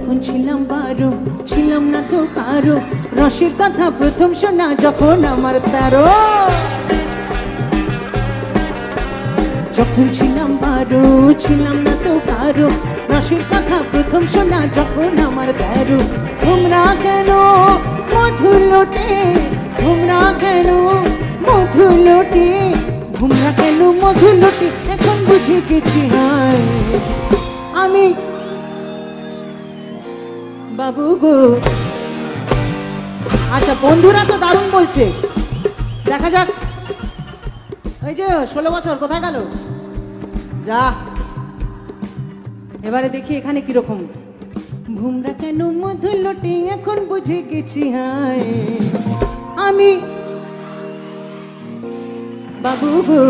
যখন ছিলাম 12 ছিলাম না তো কারো রসের কথা প্রথম শোনা যখন আমার 13 যখন ছিলাম 12 ছিলাম না তো কারো রসের কথা প্রথম শোনা যখন আমার 13 তোমরা কেন মধু লোটে তোমরা কেন মধু লোটে তোমরা কেন মধু লোটে এখন বুঝে গেছি হায় আমি বাবু গো। আচ্ছা বন্ধুরা তো দারুণ বলছে, দেখা যাক। ওই যে 16 বছর কোথায় গেল? যা, এবারে দেখি এখানে কিরকম। ভুমরা কেন মধু লোটে এখন বুঝে গেছি হায় আমি বাবু গো।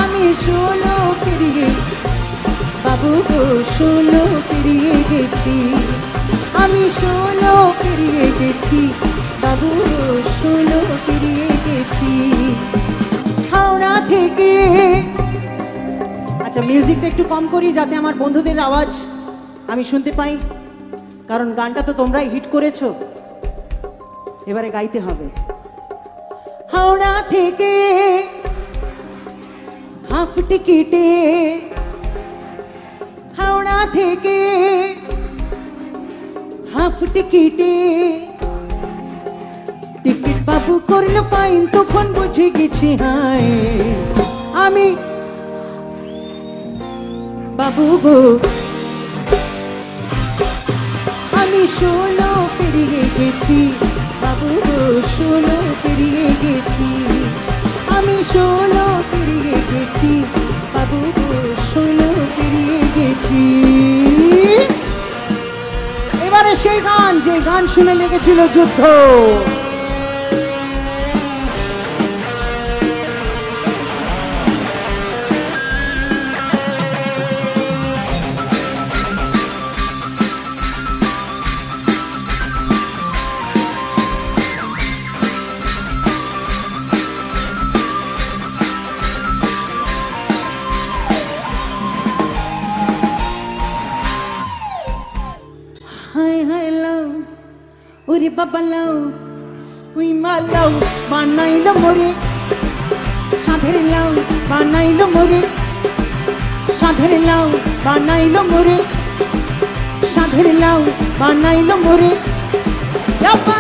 আমি 16 পেরিয়ে বাবু গো 16 পেরিয়ে গেছি আমি 16 পেরিয়ে গেছি বাবু গো 16 পেরিয়ে গেছি হাওড়া থেকে। আচ্ছা মিউজিকটা একটু কম করি যাতে আমার বন্ধুদের আওয়াজ আমি শুনতে পাই, কারণ গানটা তো তোমরাই হিট করেছো, এবারে গাইতে হবে। হাওড়া থেকে হাফ টিকিটে হাওড়া থেকে হাফ টিকিটে টিকিট বাবু করলো ফাইন তখন বুঝে গেছি হায় আমি বাবু গো। আমি 16 পেরিয়ে গেছি বাবু গো 16 পেরিয়ে গেছি আমি 16 পেরিয়ে গেছি বাবু গো 16 পেরিয়ে গেছি। এবারে সেই গান যে গান শুনে লেগেছিল যুদ্ধ। হায় হায় লাও ওরে বাবা লাও উই মা লাও বানাইলো মোরে সাধের লাও বানাইলো মোরে সাধের লাও বানাইলো মোরে সাধের লাও বানাইলো মোরে বাবা।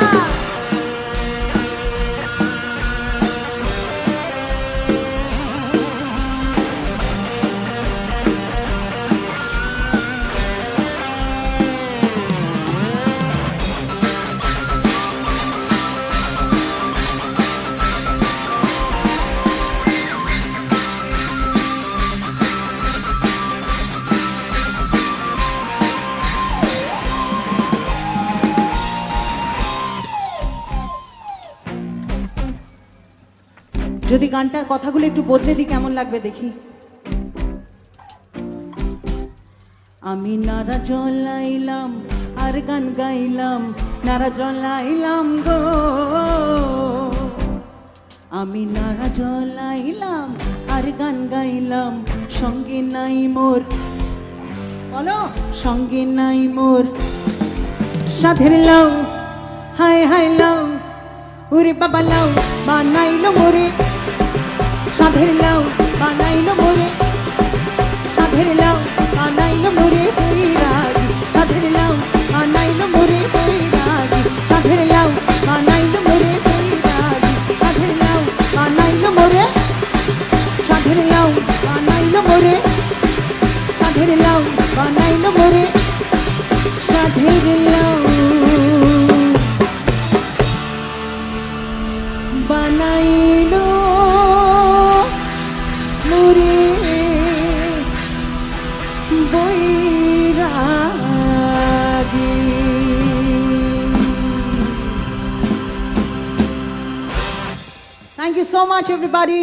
যদি গানটার কথাগুলো একটু বদলে দিই কেমন লাগবে দেখি। আমি নারা জ্বলাইলাম আর গান গাইলাম নারা জ্বলাইলাম গো আমি নারা জ্বলাইলাম আর গান গাইলাম সঙ্গে নাই মোর বলো সঙ্গে নাই মোর সাধের লাউ হায় হায় লাউ ওরে বাবা লাউ বানাইলো মোরে সাধের লাউ বানাইলো মোরে সাধের লাউ বানাইলো মোরে বৈরাগী সাধের লাউ বানাইলো মোরে বৈরাগী সাধের লাউ বানাইলো মোরে বৈরাগী সাধের লাউ বানাইলো মোরে সাধের লাউ বানাইলো মোরে সাধের লাউ বানাইলো মোরে সাধের লাউ বানাইলো মোরে বৈরাগী। Thank you so much everybody.